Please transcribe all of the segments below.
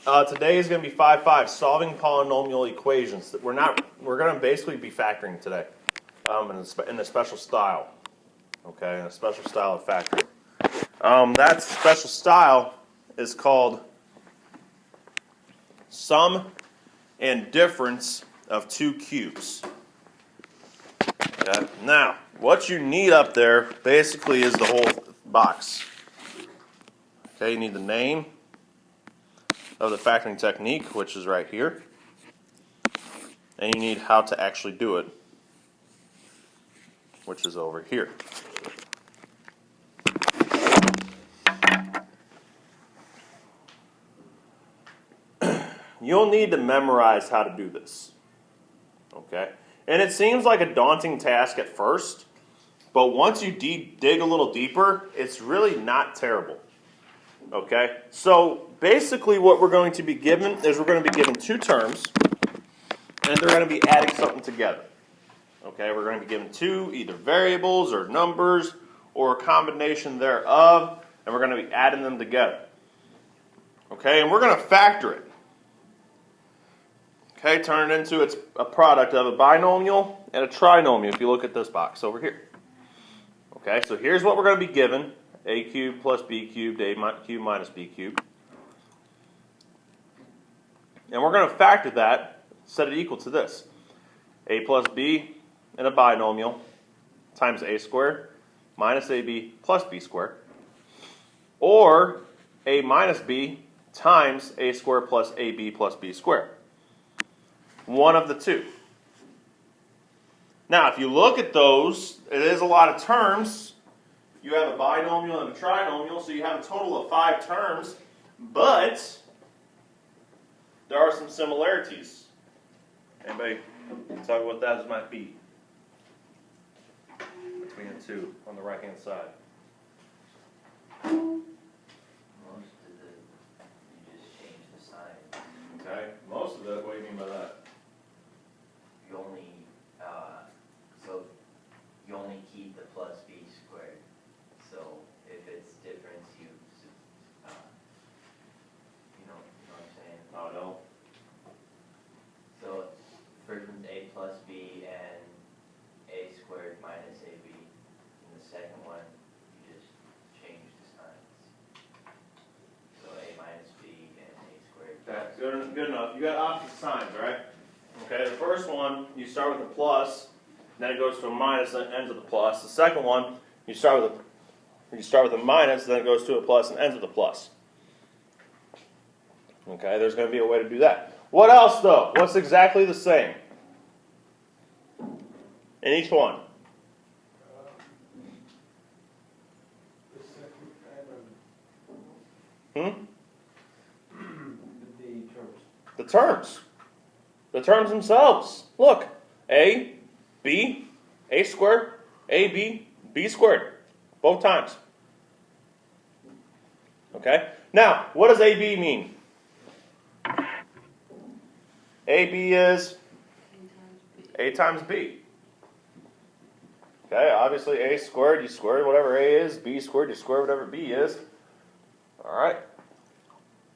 Today is going to be 5-5, solving polynomial equations. We're going to basically be factoring today, in a special style. Okay, in a special style of factoring. That special style is called sum and difference of two cubes. Okay. Now, what you need up there basically is the whole box. Okay, you need the name of the factoring technique, which is right here, and you need how to actually do it, which is over here. You'll need to memorize how to do this. Okay? And it seems like a daunting task at first, but once you dig a little deeper, it's really not terrible. Okay? So basically what we're going to be given is we're going to be given two terms, and they're going to be adding something together. Okay? We're going to be given two either variables or numbers or a combination thereof, and we're going to be adding them together. Okay? And we're going to factor it. Okay, turn it into a product of a binomial and a trinomial if you look at this box over here. Okay, so here's what we're going to be given. A cubed plus b cubed, a cubed minus b cubed. And we're going to factor that, set it equal to this. A plus b in a binomial times a squared minus ab plus b squared. Or a minus b times a squared plus ab plus b squared. One of the two. Now, if you look at those, it is a lot of terms. You have a binomial and a trinomial, so you have a total of 5 terms, but there are some similarities. Anybody tell me what that might be between the two on the right-hand side? Most of the, you just change the sign. Okay, most of it, what do you mean by that? You only, so you only keep the plus b squared. So if it's difference, you know what I'm saying? Oh, no. So first one's a plus b and a squared minus ab. And the second one, you just change the signs. So a minus b and a squared. That's good enough. You got opposite signs, right? Okay, the first one, you start with a plus, then it goes to a minus, and ends with a plus. The second one, you start with a minus, then it goes to a plus and ends with a plus. Okay, there's going to be a way to do that. What else, though? What's exactly the same in each one? The terms. The terms themselves. Look, a, b, a squared, ab, b squared. Both times. Okay? Now, what does ab mean? ab is a times b. Okay, obviously a squared, you square whatever a is. B squared, you square whatever b is. Alright?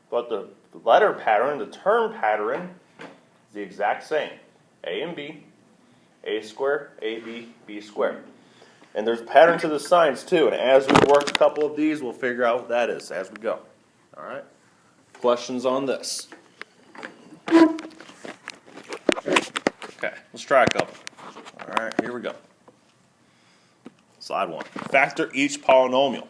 But the letter pattern, the term pattern, is the exact same. A and b, a squared, ab, b squared. And there's a pattern to the signs too. And as we work a couple of these, we'll figure out what that is as we go. Alright? Questions on this? Okay, let's try a couple. Alright, here we go. Slide 1. Factor each polynomial.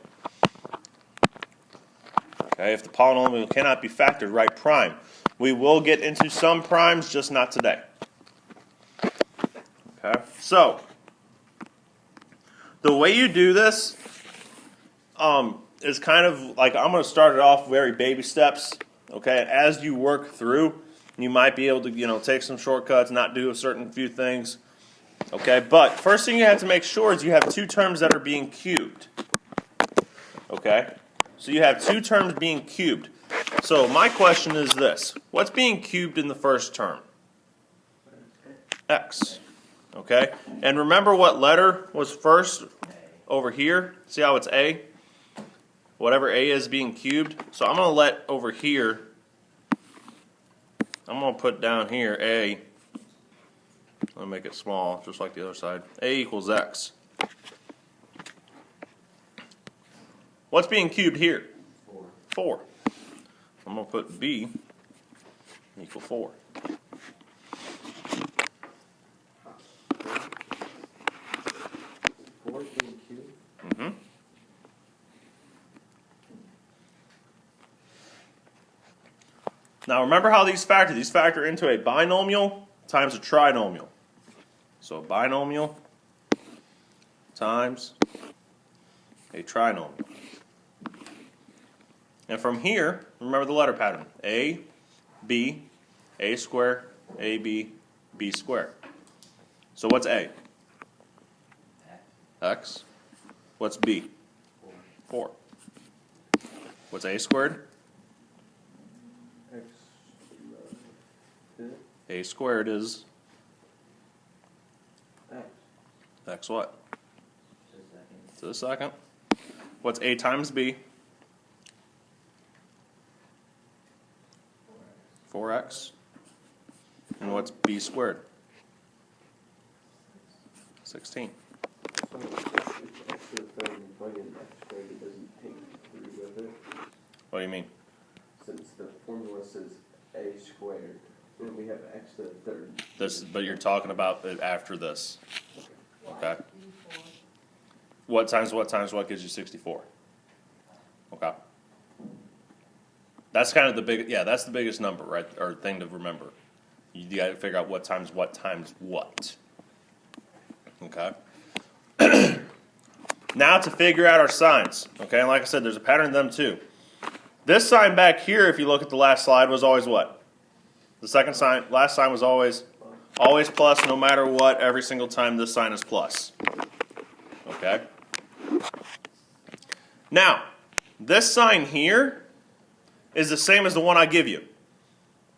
Okay, if the polynomial cannot be factored, write prime. We will get into some primes, just not today. Okay, so the way you do this is kind of like, I'm going to start it off very baby steps. Okay, as you work through, you might be able to, take some shortcuts, not do a certain few things. Okay, but first thing you have to make sure is you have two terms that are being cubed. Okay, so you have two terms being cubed. So my question is this: what's being cubed in the first term? X. Okay, and remember what letter was first over here? See how it's A? Whatever A is being cubed. So I'm going to let over here I'm going to put down here A. I'll make it small, just like the other side. A equals x. What's being cubed here? 4. I'm going to put B equal 4. Mm-hmm. Now remember how these factor? These factor into a binomial times a trinomial. So a binomial times a trinomial. And from here, remember the letter pattern. A, B, A squared, AB, B squared. So what's A? X. What's B? 4. What's A squared? A squared is X what? To the second. What's A times B? 4x. And what's B squared? 16. So if x to the third and plug in x squared, it doesn't take 3 with it. What do you mean? Since the formula says a squared, then we have x to the third. But you're talking about it after this. Okay. What times what gives you 64? Okay. That's kind of the big, yeah, that's the biggest number, right, or thing to remember. You got to figure out what times what. Okay. Now to figure out our signs. Okay, and like I said, there's a pattern in them too. This sign back here, if you look at the last slide, was always what? The second sign, last sign was always plus, no matter what. Every single time this sign is plus. Okay. Now, this sign here is the same as the one I give you.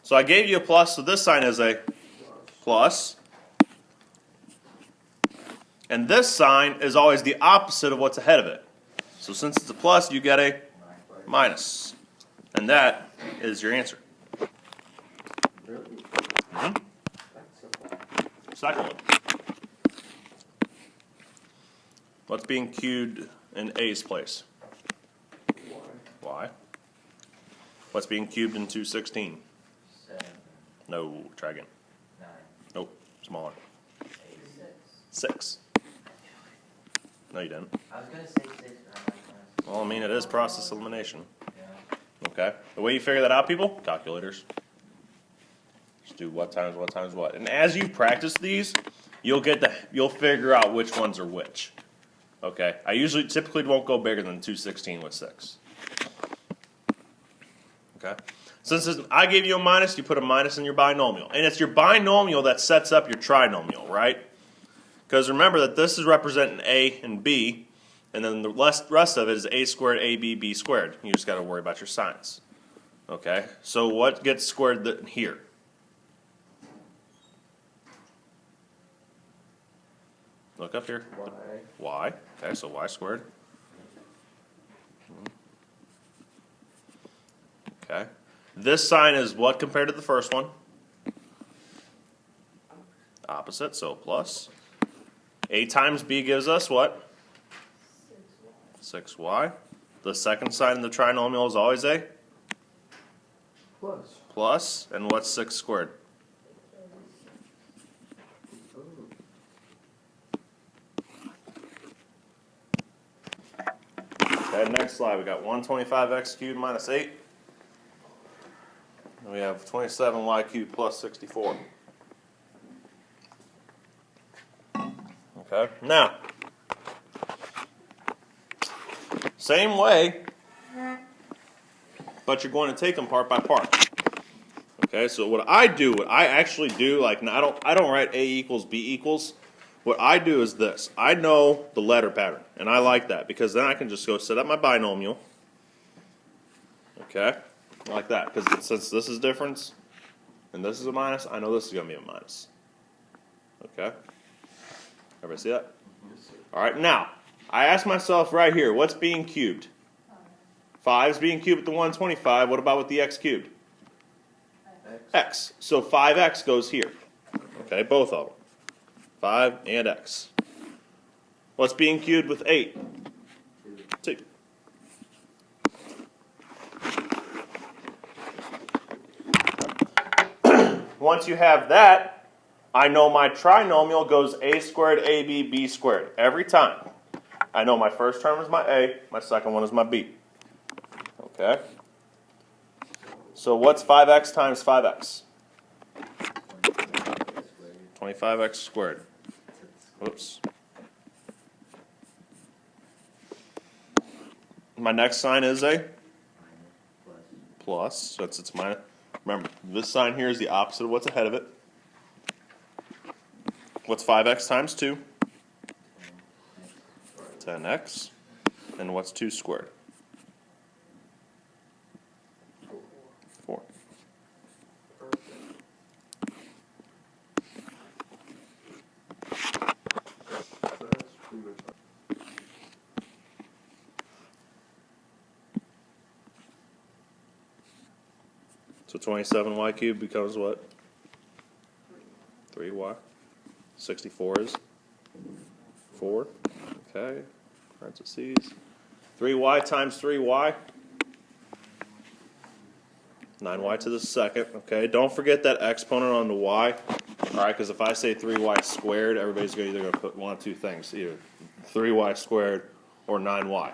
So I gave you a plus, so this sign is a plus. And this sign is always the opposite of what's ahead of it. So since it's a plus, you get a minus. And that is your answer. Really? Mm-hmm. That's simple. Second one. What's being cubed in A's place? Y. What's being cubed in 216? 7, No, try again. 9, Nope, smaller. 8, 6. No, you didn't. I was going to say 6, but I'm not Well, I mean, it is process elimination. Yeah. Okay. The way you figure that out, people? Calculators. Just do what times what. And as you practice these, you'll figure out which ones are which. Okay. I typically won't go bigger than 216 with 6. Okay. Since I gave you a minus, you put a minus in your binomial. And it's your binomial that sets up your trinomial, right? Because remember that this is representing A and B, and then the rest of it is A squared, AB, B squared. You just got to worry about your signs. Okay? So what gets squared here? Look up here. Y. Y. Okay, so y squared. Okay. This sign is what compared to the first one? Opposite, so plus. A times B gives us what? 6y. The second sign in the trinomial is always a Plus. plus. And what's 6 squared? Okay, next slide. We got 125x cubed minus 8. And we have 27y cubed plus 64. Okay, now, same way, but you're going to take them part by part. Okay, so what I actually do, like, I don't write A equals B equals. What I do is this. I know the letter pattern, and I like that because then I can just go set up my binomial. Okay, like that, because since this is difference and this is a minus, I know this is going to be a minus. Okay. Everybody see that? All right, now, I ask myself right here, what's being cubed? 5 is being cubed with the 125. What about with the x cubed? X. X. So 5x goes here. Okay, both of them. 5 and x. What's being cubed with 8? 2. Once you have that, I know my trinomial goes a squared, ab, b squared. Every time. I know my first term is my a, my second one is my b. Okay? So what's 5x times 5x? 25x squared. Whoops. My next sign is a plus. So it's minus. Remember, this sign here is the opposite of what's ahead of it. What's 5x times 2? 10x. And what's 2 squared? 4. So 27y cubed becomes what? 3y. 64 is 4. Okay. Parentheses. 3y times 3y. 9y to the second. Okay. Don't forget that exponent on the y. Alright, because if I say 3y squared, everybody's either going to put one of two things. Either 3y squared or 9y.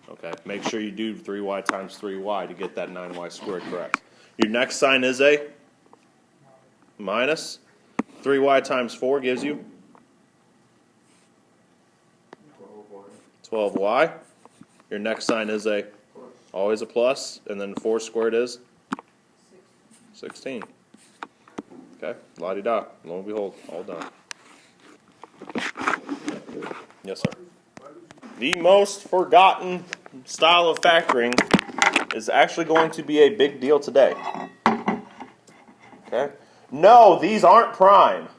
Okay. Make sure you do 3y times 3y to get that 9y squared correct. Your next sign is a minus. 3y times 4 gives you 12y. Your next sign is a always a plus, and then 4 squared is 16. Okay, la-di-da. Lo and behold, all done. Yes, sir. The most forgotten style of factoring is actually going to be a big deal today. Okay? No, these aren't prime.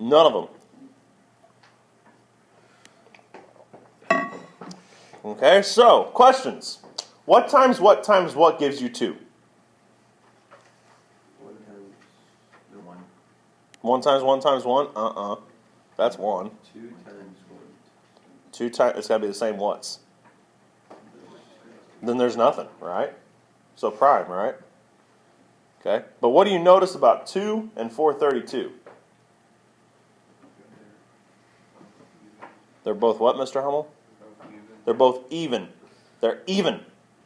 None of them. Okay, so, questions. What times what gives you 2? 1 times 1 times 1? That's 1. 2 times 1. 2 times, it's got to be the same what's. Then there's nothing, right? So prime, right? Okay. But what do you notice about 2 and 432? They're both what, Mr. Hummel? They're both even. They're even.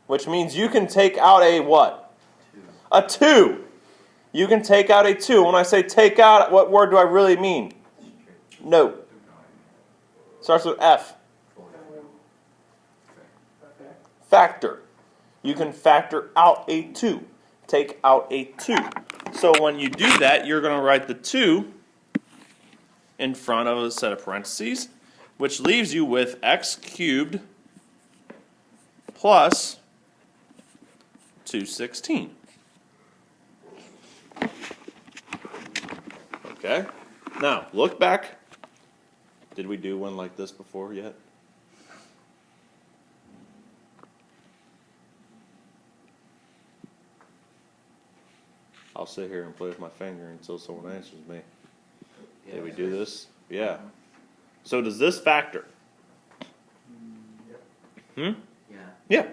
Which means you can take out a what? 2. A 2. You can take out a 2. When I say take out, what word do I really mean? No. Starts with F. Factor. You can factor out a 2. Take out a 2. So when you do that, you're going to write the 2 in front of a set of parentheses, which leaves you with x cubed plus 216. Okay? Now, look back. Did we do one like this before yet? I'll sit here and play with my finger until someone answers me. Did we do this? Yeah. So does this factor? Yeah. Yeah.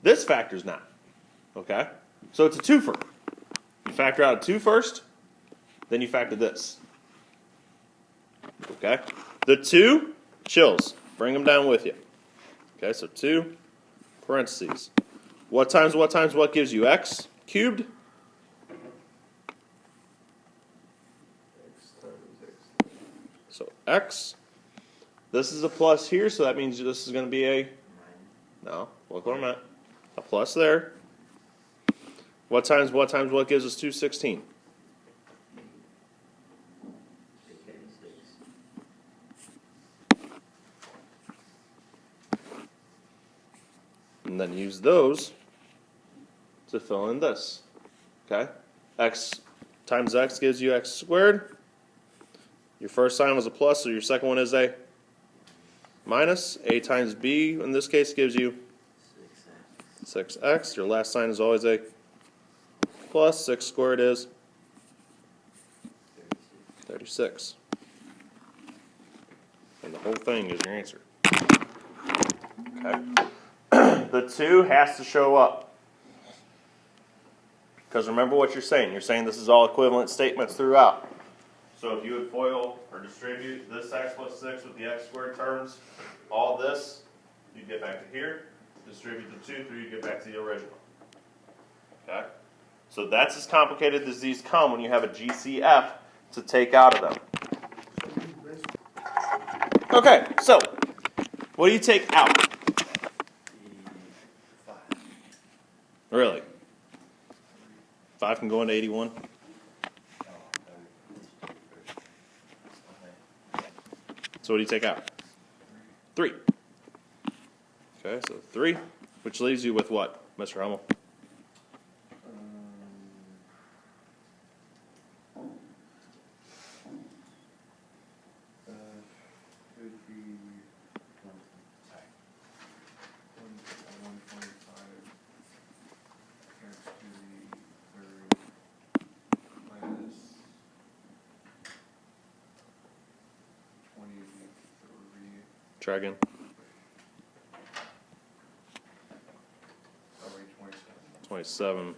This factor's not. Okay? So it's a twofer. You factor out a 2 first, then you factor this. Okay? The 2, chills. Bring them down with you. Okay, so 2, parentheses. What times what gives you x cubed? X times x. So x. This is a plus here, so that means this is going to be a... No, look where I'm at. A plus there. What times what gives us 216? And then use those to fill in this. Okay? X times x gives you x squared. Your first sign was a plus, so your second one is a minus. A times b, in this case, gives you 6x. Your last sign is always a plus. 6 squared is 36. And the whole thing is your answer. Okay. The 2 has to show up. Because remember what you're saying. You're saying this is all equivalent statements throughout. So if you would FOIL or distribute this x plus 6 with the x squared terms, all this, you get back to here. Distribute the 2 through, you get back to the original. Okay? So that's as complicated as these come when you have a GCF to take out of them. Okay, so what do you take out? Really? 5 can go into 81? So what do you take out? 3. Okay, so 3, which leaves you with what, Mr. Hummel? Would be 125 x to the third minus 23. Try again. 27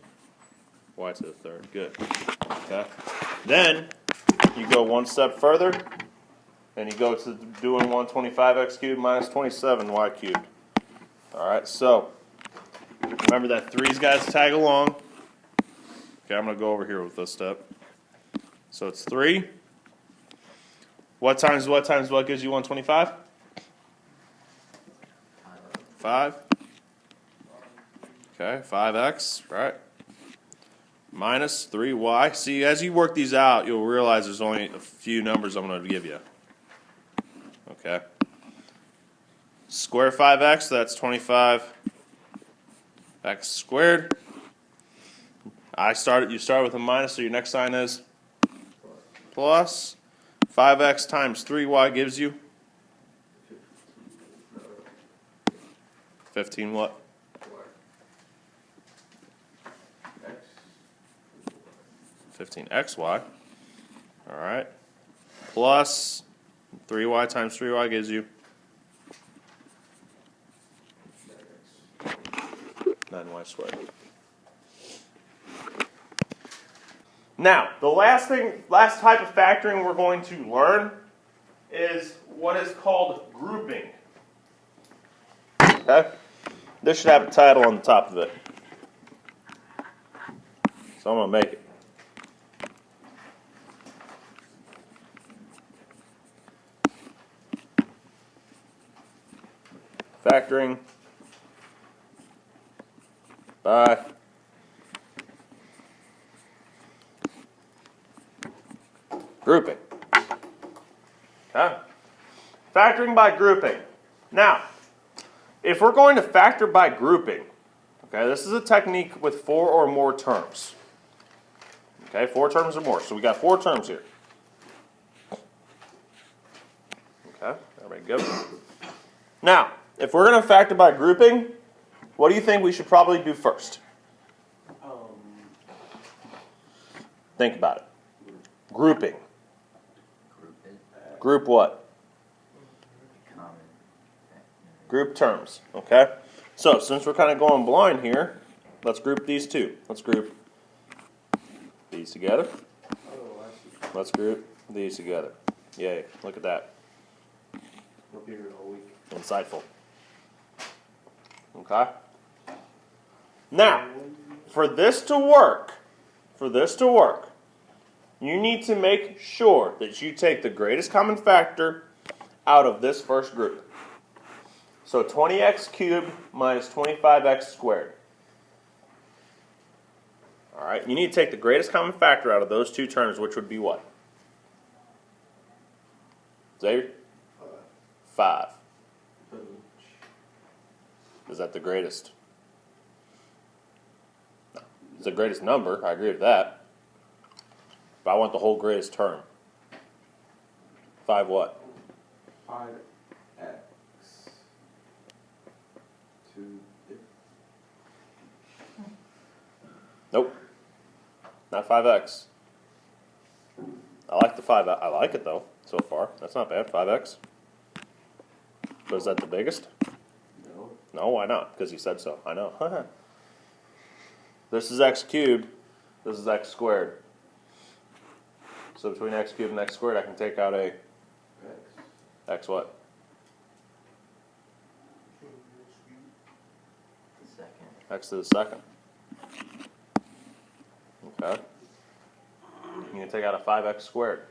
y to the third. Good. Okay. Then you go one step further, and you go to doing 125x cubed minus 27y cubed. All right. So remember that 3's got to tag along. Okay, I'm going to go over here with this step. So it's 3. What times what times what gives you 125? 5. Okay, 5x, right? Minus 3y. See, as you work these out, you'll realize there's only a few numbers I'm going to give you. Okay. Square 5x, that's 25x squared. You start with a minus, so your next sign is plus. 5x times 3y gives you 15 what? 15xy. All right. Plus 3y times 3y gives you 9y squared. Now, the last type of factoring we're going to learn is what is called grouping. Okay? This should have a title on the top of it. So I'm going to make it. Factoring by grouping. Okay? Factoring by grouping. Now, if we're going to factor by grouping, okay, this is a technique with 4 or more terms. Okay, 4 terms or more. So we got 4 terms here. Okay, everybody good? Now, if we're going to factor by grouping, what do you think we should probably do first? Think about it. Grouping. Group what? Group terms, okay? So, since we're kind of going blind here, let's group these two. Let's group these together. Let's group these together. Yay, look at that. Insightful. Okay? Now, for this to work, you need to make sure that you take the greatest common factor out of this first group. So 20x cubed minus 25x squared. All right, you need to take the greatest common factor out of those two terms, which would be what? Xavier? 5. Is that the greatest? No. It's the greatest number, I agree with that. But I want the whole greatest term. 5 what? 5x to Nope. Not 5x. I like the 5. I like it though so far. That's not bad. 5x. But is that the biggest? No. No, why not? Because you said so. I know. This is x cubed. This is x squared. So between x cubed and x squared, I can take out a X. x what? The second. X to the second. Okay. You're going to take out a 5x squared.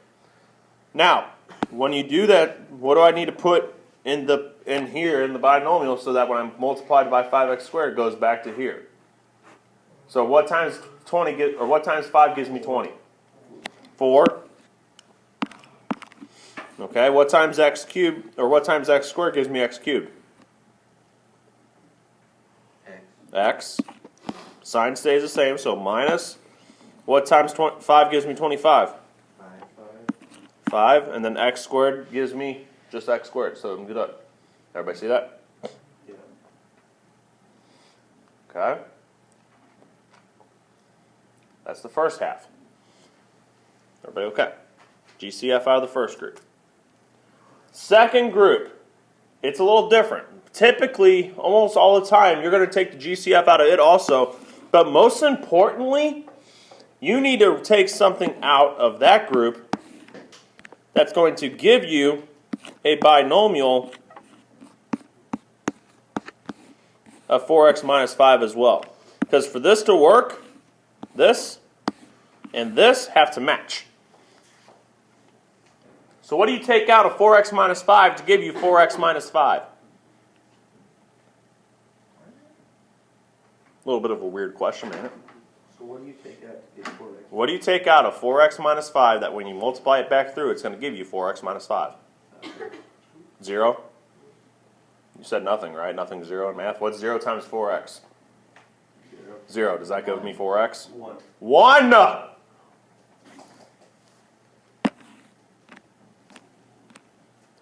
Now, when you do that, what do I need to put in here in the binomial so that when I'm multiplied by 5x squared, it goes back to here? So what times 5 gives me 20? 4. Okay, what times x cubed, or what times x squared gives me x cubed? X. X. Sign stays the same, so minus. What times 5 gives me 25? 5, and then x squared gives me just x squared, so I'm good. Everybody see that? Yeah. Okay. That's the first half. Everybody okay? GCF out of the first group. Second group, it's a little different. Typically, almost all the time, you're going to take the GCF out of it also, but most importantly, you need to take something out of that group that's going to give you a binomial of 4x minus 5 as well. Because for this to work, this and this have to match. So what do you take out of 4x minus 5 to give you 4x minus 5? A little bit of a weird question, ain't it? So what do you take out to get 4x? What do you take out of 4x minus 5 that when you multiply it back through, it's going to give you 4x minus 5? 0? You said nothing, right? Nothing 0 in math. What's 0 times 4x? 0. Does that give me 4x? 1. 1!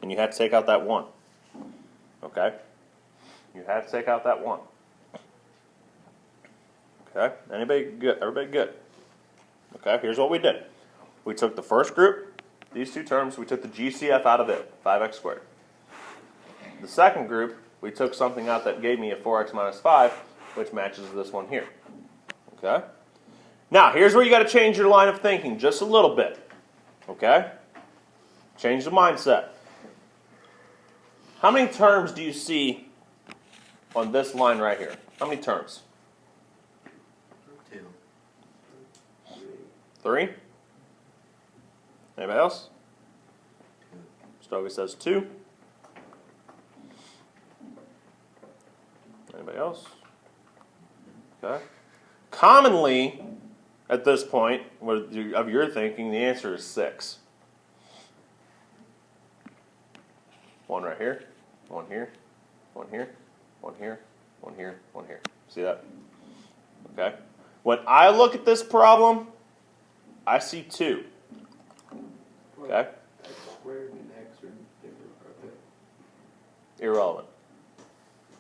And you had to take out that 1. Okay? You had to take out that 1. Okay? Anybody good? Everybody good? Okay, here's what we did. We took the first group, these two terms, we took the GCF out of it, 5x squared. The second group, we took something out that gave me a 4x minus 5, which matches this one here. Okay? Now, here's where you got to change your line of thinking just a little bit. Okay? Change the mindset. How many terms do you see on this line right here? How many terms? 2. 3? Anybody else? Stogie says 2. Anybody else? Okay. Commonly, at this point of your thinking, the answer is 6. 1 right here, 1 here, 1 here, 1 here, 1 here, 1 here. See that? Okay. When I look at this problem, I see 2. Okay? X squared and X are different, are they? Irrelevant.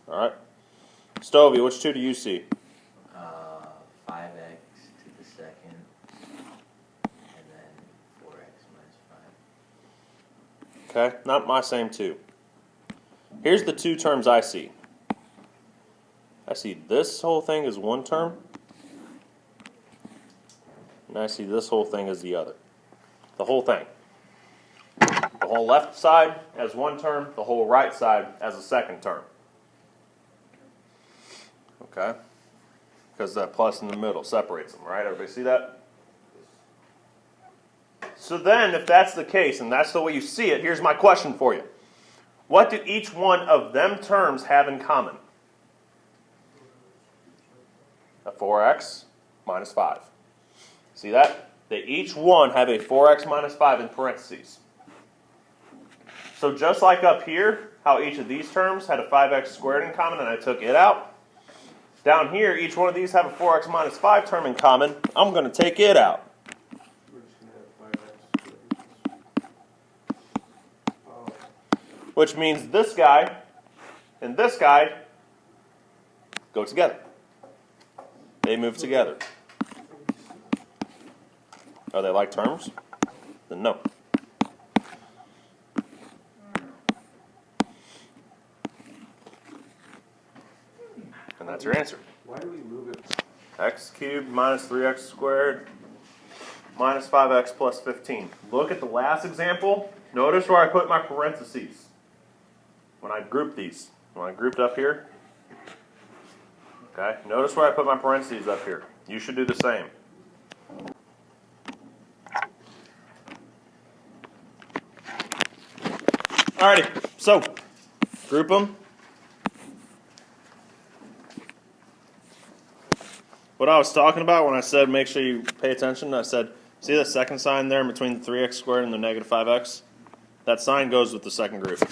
All right. Stovey, which 2 do you see? 5x to the second, and then 4x minus 5. Okay, not my same 2. Here's the 2 terms I see. I see this whole thing as one term, and I see this whole thing as the other. The whole thing. The whole left side as one term, the whole right side as a second term. Okay? Because that plus in the middle separates them, right? Everybody see that? So then, if that's the case, and that's the way you see it, here's my question for you. What do each one of them terms have in common? A 4x minus 5. See that? They each one have a 4x minus 5 in parentheses. So just like up here, how each of these terms had a 5x squared in common and I took it out, down here, each one of these have a 4x minus 5 term in common. I'm going to take it out. We're just going to have 5x squared. Oh. Which means this guy and this guy go together. They move together. Are they like terms? Then no. And that's your answer. Why do we move it? X cubed minus 3x squared minus 5x plus 15. Look at the last example. Notice where I put my parentheses when I group these. When I grouped up here. Okay, notice where I put my parentheses up here. You should do the same. Alrighty, so group them. What I was talking about when I said make sure you pay attention, I said, see the second sign there in between the 3x squared and the negative 5x? That sign goes with the second group.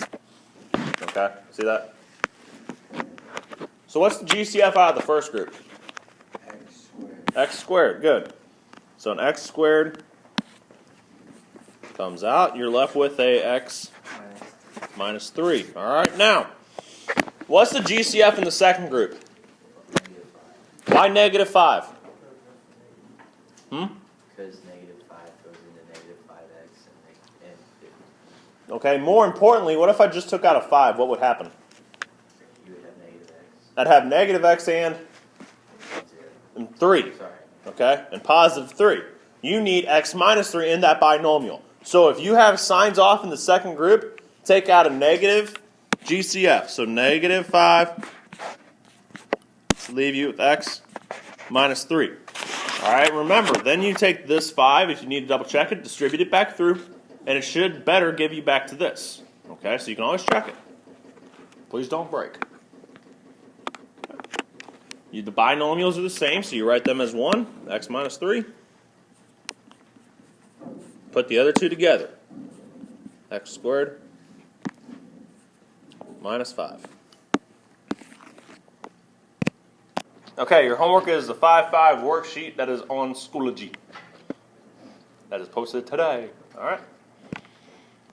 Okay, see that? So what's the GCF out of the first group? X squared. X squared, good. So an x squared comes out. You're left with a x minus 3. All right, now, what's the GCF in the second group? Why negative 5? Because negative 5 goes into negative 5x and 50. Okay, more importantly, what if I just took out a 5? What would happen? You would have negative x. I'd have negative x and 3. Sorry. Okay, and positive 3. You need x minus 3 in that binomial. So if you have signs off in the second group, take out a negative GCF. So negative 5. Leave you with x minus 3. All right, remember, then you take this 5, if you need to double check it, distribute it back through, and it should better give you back to this. Okay, so you can always check it. Please don't break. The binomials are the same, so you write them as 1, x minus 3. Put the other two together. X squared minus 5. Okay, your homework is the 5-5 worksheet that is on Schoology. That is posted today. All right.